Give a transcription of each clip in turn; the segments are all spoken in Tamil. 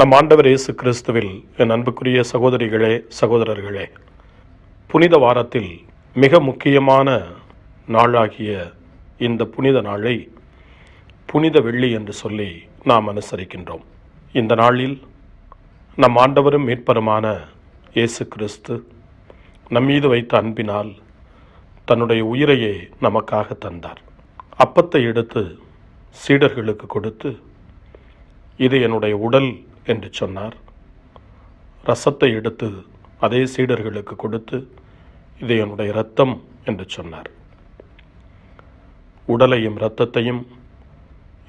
நம் ஆண்டவர் இயேசு கிறிஸ்துவில் என் அன்புக்குரிய சகோதரிகளே, சகோதரர்களே, புனித வாரத்தில் மிக முக்கியமான நாளாகிய இந்த புனித நாளை புனித வெள்ளி என்று சொல்லி நாம் அனுசரிக்கின்றோம். இந்த நாளில் நம் ஆண்டவரும் மீட்பருமான இயேசு கிறிஸ்து நம்மீது வைத்த அன்பினால் தன்னுடைய உயிரையே நமக்காக தந்தார். அப்பத்தை எடுத்து சீடர்களுக்கு கொடுத்து, இது என்னுடைய உடல் என்று சொன்னார். ரசத்தை எடுத்து அதே சீடர்களுக்கு கொடுத்து, இது என்னுடைய இரத்தம் என்று சொன்னார். உடலையும் இரத்தத்தையும்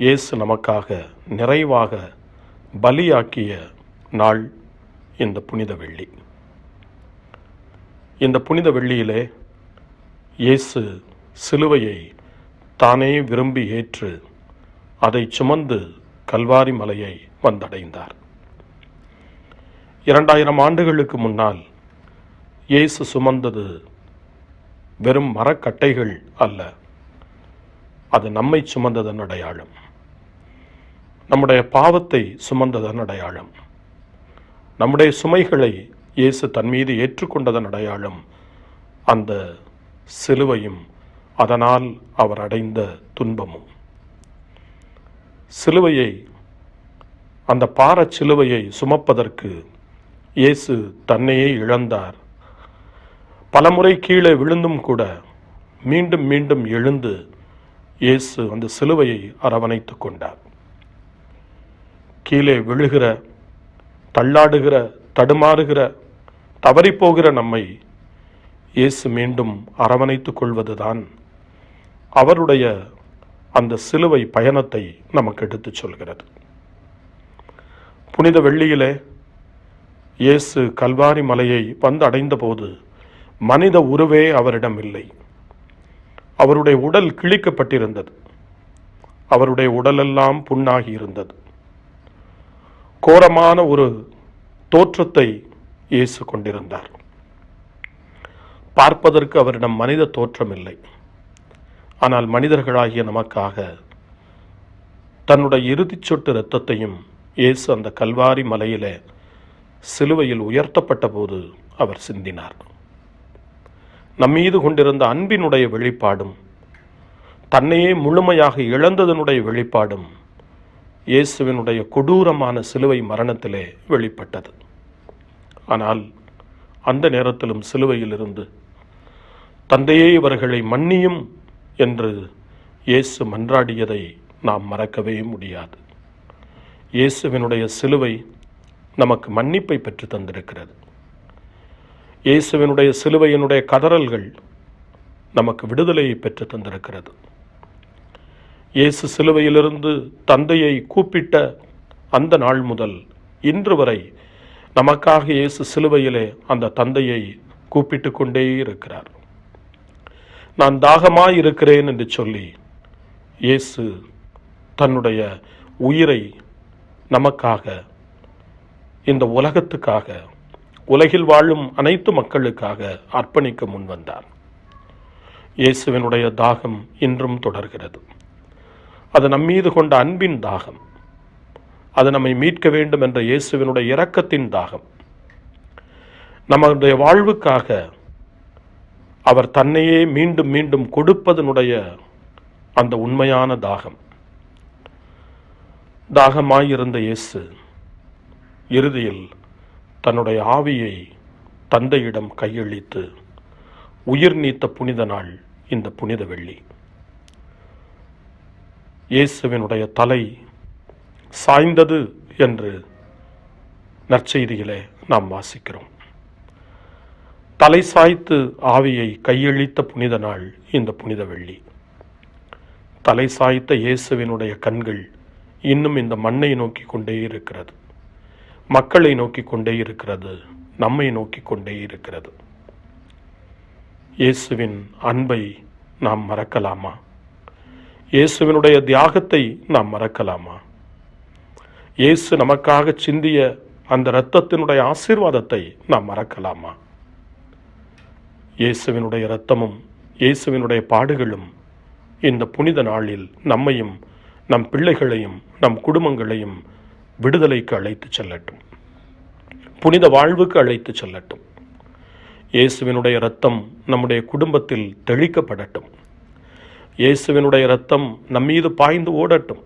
இயேசு நமக்காக நிறைவாக பலியாக்கிய நாள் இந்த புனித வெள்ளி. இந்த புனித வெள்ளியிலே இயேசு சிலுவையை தானே விரும்பி ஏற்று அதை சுமந்து கல்வாரி மலையை வந்தடைந்தார். 2000 ஆண்டுகளுக்கு முன்னால் இயேசு சுமந்தது வெறும் மரக்கட்டைகள் அல்ல, அது நம்மை சுமந்ததன் அடையாளம், நம்முடைய பாவத்தை சுமந்ததன் அடையாளம், நம்முடைய சுமைகளை இயேசு தன் மீது ஏற்றுக்கொண்டதன் அடையாளம் அந்த சிலுவையும் அதனால் அவர் அடைந்த துன்பமும். சிலுவையை, அந்த பாரச் சிலுவையை சுமப்பதற்கு இயேசு தன்னையே இழந்தார். பலமுறை கீழே விழுந்தும் கூட மீண்டும் மீண்டும் எழுந்து இயேசு அந்த சிலுவையை அரவணைத்து கொண்டார். கீழே விழுகிற, தள்ளாடுகிற, தடுமாறுகிற, தவறிப்போகிற நம்மை இயேசு மீண்டும் அரவணைத்து கொள்வதுதான் அவருடைய அந்த சிலுவை பயணத்தை நமக்கு எடுத்துச் சொல்கிறது. புனித வெள்ளியிலே இயேசு கல்வாரி மலையை வந்து அடைந்த போது மனித உருவே அவரிடம் இல்லை. அவருடைய உடல் கிழிக்கப்பட்டிருந்தது. அவருடைய உடலெல்லாம் புண்ணாகி இருந்தது. கோரமான ஒரு தோற்றத்தை இயேசு கொண்டிருந்தார். பார்ப்பதற்கு அவரிடம் மனித தோற்றம் இல்லை. ஆனால் மனிதர்களாகிய நமக்காக தன்னுடைய இறுதிச் சொட்டு இரத்தத்தையும் இயேசு அந்த கல்வாரி மலையிலே சிலுவையில் உயர்த்தப்பட்ட போது அவர் சிந்தினார். நம்மீது கொண்டிருந்த அன்பினுடைய வெளிப்பாடும் தன்னையே முழுமையாக இழந்ததனுடைய வெளிப்பாடும் இயேசுவினுடைய கொடூரமான சிலுவை மரணத்திலே வெளிப்பட்டது. ஆனால் அந்த நேரத்திலும் சிலுவையிலிருந்து தந்தையே இவர்களை மன்னியும் என்று இயேசு மன்றாடியதை நாம் மறக்கவே முடியாது. இயேசுவினுடைய சிலுவை நமக்கு மன்னிப்பை பெற்று தந்திருக்கிறது. இயேசுவினுடைய சிலுவையினுடைய கதறல்கள் நமக்கு விடுதலையை பெற்று தந்திருக்கிறது. இயேசு சிலுவையிலிருந்து தந்தையை கூப்பிட்ட அந்த நாள் முதல் இன்று வரை நமக்காக இயேசு சிலுவையிலே அந்த தந்தையை கூப்பிட்டு கொண்டே இருக்கிறார். நான் தாகமாய் இருக்கிறேன் என்று சொல்லி இயேசு தன்னுடைய உயிரை நமக்காக, இந்த உலகத்துக்காக, உலகில் வாழும் அனைத்து மக்களுக்காக அர்ப்பணிக்க முன்வந்தார். இயேசுவினுடைய தாகம் இன்றும் தொடர்கிறது. அது நம்மீது கொண்ட அன்பின் தாகம், அது நம்மை மீட்க வேண்டும் என்ற இயேசுவினுடைய இரக்கத்தின் தாகம், நம்முடைய வாழ்வுக்காக அவர் தன்னையே மீண்டும் மீண்டும் கொடுப்பதனுடைய அந்த உண்மையான தாகம். தாகமாயிருந்த இயேசு இறுதியில் தன்னுடைய ஆவியை தந்தையிடம் கையளித்து உயிர் நீத்த புனித நாள் இந்த புனித வெள்ளி. இயேசுவினுடைய தலை சாய்ந்தது என்று நற்செய்தியிலே நாம் வாசிக்கிறோம். தலை சாய்த்து ஆவியை கையளித்த புனித நாள் இந்த புனித வெள்ளி. தலை சாய்த்த இயேசுவினுடைய கண்கள் இன்னும் இந்த மண்ணை நோக்கி கொண்டே இருக்கிறது, மக்களை நோக்கி கொண்டே இருக்கிறது, நம்மை நோக்கி கொண்டே இருக்கிறது. இயேசுவின் அன்பை நாம் மறக்கலாமா? இயேசுவினுடைய தியாகத்தை நாம் மறக்கலாமா? இயேசு நமக்காக சிந்திய அந்த இரத்தத்தினுடைய ஆசீர்வாதத்தை நாம் மறக்கலாமா? இயேசுவினுடைய இரத்தமும் இயேசுவினுடைய பாடுகளும் இந்த புனித நாளில் நம்மையும் நம் பிள்ளைகளையும் நம் குடும்பங்களையும் விடுதலைக்கு அழைத்து செல்லட்டும், புனித வாழ்வுக்கு அழைத்து செல்லட்டும். இயேசுவினுடைய இரத்தம் நம்முடைய குடும்பத்தில் தெளிக்கப்படட்டும். இயேசுவினுடைய இரத்தம் நம்மீது பாய்ந்து ஓடட்டும்.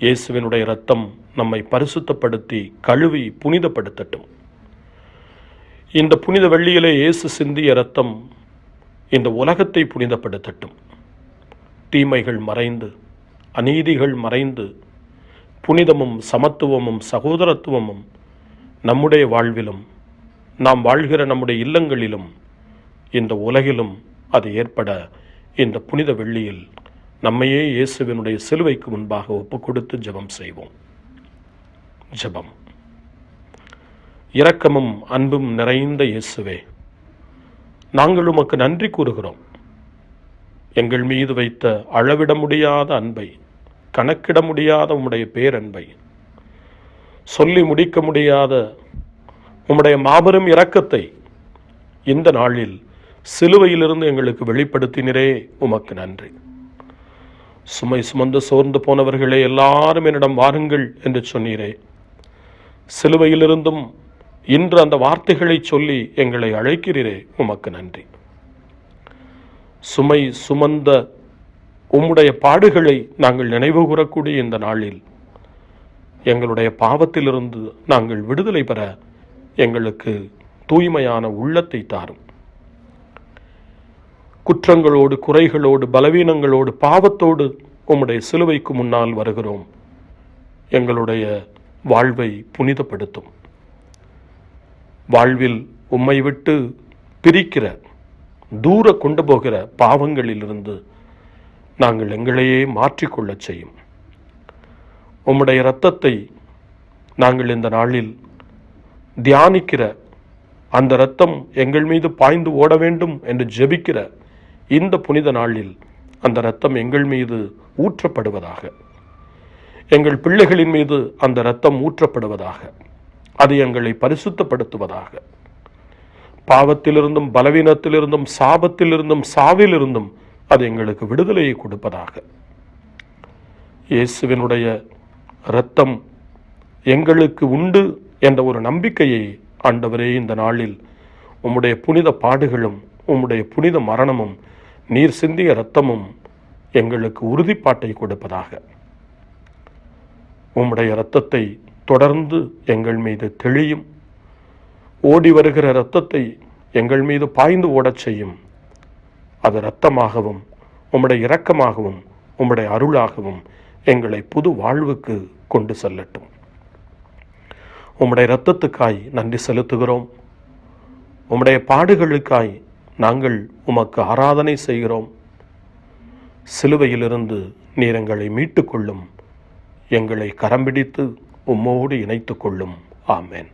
இயேசுவினுடைய இரத்தம் நம்மை பரிசுத்தப்படுத்தி கழுவி புனிதப்படுத்தட்டும். இந்த புனித வெள்ளியிலே இயேசு சிந்திய இரத்தம் இந்த உலகத்தை புனிதப்படுத்தட்டும். தீமைகள் மறைந்து, அநீதிகள் மறைந்து, புனிதமும் சமத்துவமும் சகோதரத்துவமும் நம்முடைய வாழ்விலும், நாம் வாழ்கிற நம்முடைய இல்லங்களிலும், இந்த உலகிலும் அது ஏற்பட இந்த புனித வெள்ளியில் நம்மையே இயேசுவினுடைய சிலுவைக்கு முன்பாக ஒப்புக் கொடுத்து ஜெபம் செய்வோம். ஜெபம். இரக்கமும் அன்பும் நிறைந்த இயேசுவே, நாங்கள் உமக்கு நன்றி கூறுகிறோம். எங்கள் மீது வைத்த அளவிட முடியாத அன்பை, கணக்கிட முடியாத உம்முடைய பேரன்பை, சொல்லி முடிக்க முடியாத உம்முடைய மாபெரும் இரக்கத்தை இந்த நாளில் சிலுவையிலிருந்து எங்களுக்கு வெளிப்படுத்தினரே, உமக்கு நன்றி. சுமை சுமந்து சோர்ந்து போனவர்களே எல்லாரும் என்னிடம் வாருங்கள் என்று சொன்னீரே. சிலுவையிலிருந்தும் இன்று அந்த வார்த்தைகளை சொல்லி எங்களை அழைக்கிறீரே, உமக்கு நன்றி. சுமை சுமந்த உம்முடைய பாடுகளை நாங்கள் நினைவு கூறக்கூடிய இந்த நாளில் எங்களுடைய பாவத்திலிருந்து நாங்கள் விடுதலை பெற எங்களுக்கு தூய்மையான உள்ளத்தை தாரும். குற்றங்களோடு, குறைகளோடு, பலவீனங்களோடு, பாவத்தோடு உம்முடைய சிலுவைக்கு முன்னால் வருகிறோம். எங்களுடைய வாழ்வை புனிதப்படுத்தும். வாழ்வில் உம்மை விட்டு பிரிக்கிற, தூர கொண்டு போகிற பாவங்களிலிருந்து நாங்கள் எங்களையே மாற்றிக்கொள்ளச் செய்யும். உம்முடைய இரத்தத்தை நாங்கள் இந்த நாளில் தியானிக்கிற, அந்த இரத்தம் எங்கள் மீது பாய்ந்து ஓட வேண்டும் என்று ஜெபிக்கிற இந்த புனித நாளில் அந்த இரத்தம் எங்கள் மீது ஊற்றப்படுவதாக. எங்கள் பிள்ளைகளின் மீது அந்த இரத்தம் ஊற்றப்படுவதாக. அது எங்களை பரிசுத்தப்படுத்துவதாக. பாவத்திலிருந்தும், பலவீனத்திலிருந்தும், சாபத்திலிருந்தும், சாவிலிருந்தும் அது எங்களுக்கு விடுதலையை கொடுப்பதாக. இயேசுவினுடைய இரத்தம் எங்களுக்கு உண்டு என்ற ஒரு நம்பிக்கையை ஆண்டவரே இந்த நாளில் உம்முடைய புனித பாடுகளும், உம்முடைய புனித மரணமும், நீர் சிந்திய இரத்தமும் எங்களுக்கு உறுதிப்பாட்டை கொடுப்பதாக. உம்முடைய இரத்தத்தை தொடர்ந்து எங்கள் மீது தெளியும். ஓடி வருகிற இரத்தத்தை எங்கள் மீது பாய்ந்து ஓடச் செய்யும். அது இரத்தமாகவும், உம்முடைய இரக்கமாகவும், உம்முடைய அருளாகவும் எங்களை புது வாழ்வுக்கு கொண்டு செல்லட்டும். உம்முடைய இரத்தத்துக்காய் நன்றி செலுத்துகிறோம். உம்முடைய பாடுகளுக்காய் நாங்கள் உமக்கு ஆராதனை செய்கிறோம். சிலுவையிலிருந்து நீர் எங்களை மீட்டுக் கொள்ளும். எங்களை கரம் பிடித்து உம்மோடு இணைத்துக் கொள்ளும். ஆமென்.